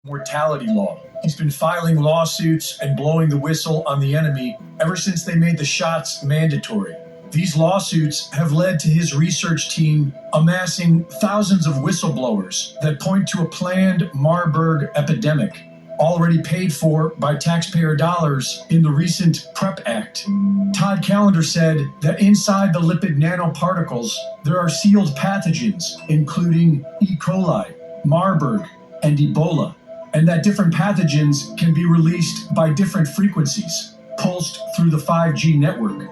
mortality law. He's been filing lawsuits and blowing the whistle on the enemy ever since they made the shots mandatory. These lawsuits have led to his research team amassing thousands of whistleblowers that point to a planned Marburg epidemic, already paid for by taxpayer dollars in the recent PrEP Act. Todd Callender said that inside the lipid nanoparticles, there are sealed pathogens, including E. coli, Marburg, and Ebola, and that different pathogens can be released by different frequencies, pulsed through the 5G network.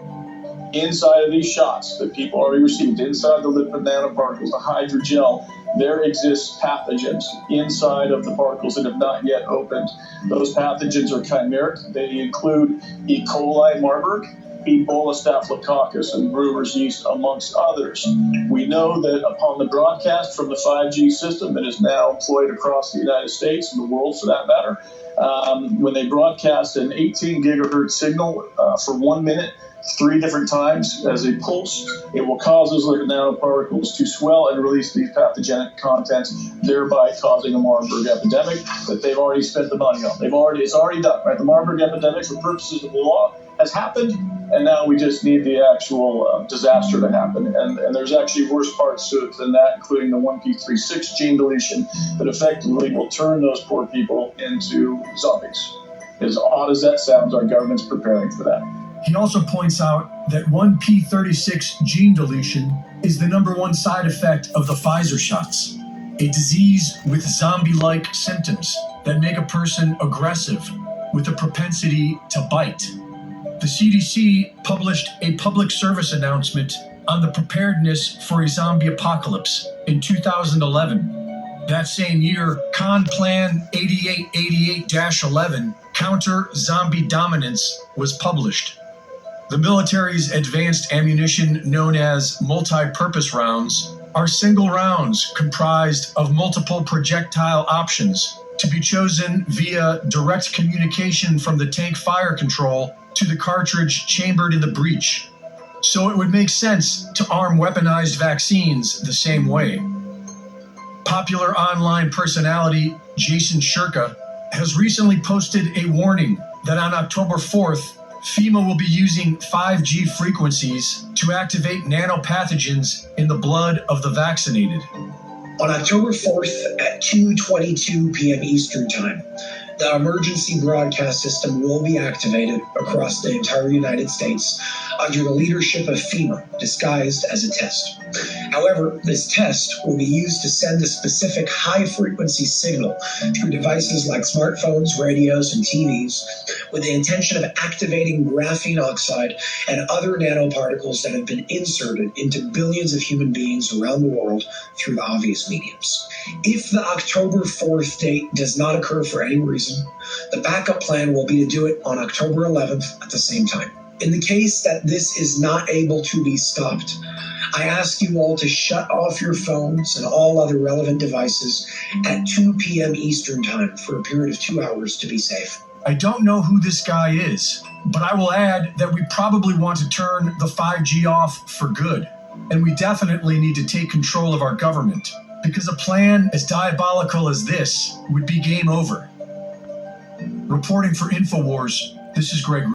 Inside of these shots that people already received, inside the lipid nanoparticles, the hydrogel, there exists pathogens inside of the particles that have not yet opened. Those pathogens are chimeric. They include E. coli, Marburg, Ebola, Staphylococcus, and brewer's yeast, amongst others. We know that upon the broadcast from the 5G system that is now employed across the United States and the world for that matter, when they broadcast an 18 gigahertz signal for 1 minute, 3 different times as a pulse, it will cause those lipid nanoparticles to swell and release these pathogenic contents, thereby causing a Marburg epidemic that they've already spent the money on. It's already done, right? The Marburg epidemic, for purposes of the law, has happened, and now we just need the actual disaster to happen. And there's actually worse parts to it than that, including the 1p36 gene deletion that effectively will turn those poor people into zombies. As odd as that sounds, our government's preparing for that. He also points out that 1p36 gene deletion is the #1 side effect of the Pfizer shots, a disease with zombie-like symptoms that make a person aggressive with a propensity to bite. The CDC published a public service announcement on the preparedness for a zombie apocalypse in 2011. That same year, Con Plan 8888-11, Counter Zombie Dominance, was published. The military's advanced ammunition, known as multi-purpose rounds, are single rounds comprised of multiple projectile options to be chosen via direct communication from the tank fire control to the cartridge chambered in the breech. So it would make sense to arm weaponized vaccines the same way. Popular online personality Jason Shirka has recently posted a warning that on October 4th, FEMA will be using 5G frequencies to activate nanopathogens in the blood of the vaccinated. On October 4th at 2:22 p.m. Eastern Time, the emergency broadcast system will be activated across the entire United States under the leadership of FEMA, disguised as a test. However, this test will be used to send a specific high-frequency signal through devices like smartphones, radios, and TVs with the intention of activating graphene oxide and other nanoparticles that have been inserted into billions of human beings around the world through the obvious mediums. If the October 4th date does not occur for any reason, the backup plan will be to do it on October 11th at the same time. In the case that this is not able to be stopped, I ask you all to shut off your phones and all other relevant devices at 2 p.m. Eastern Time for a period of 2 hours to be safe. I don't know who this guy is, but I will add that we probably want to turn the 5G off for good. And we definitely need to take control of our government, because a plan as diabolical as this would be game over. Reporting for InfoWars, this is Greg.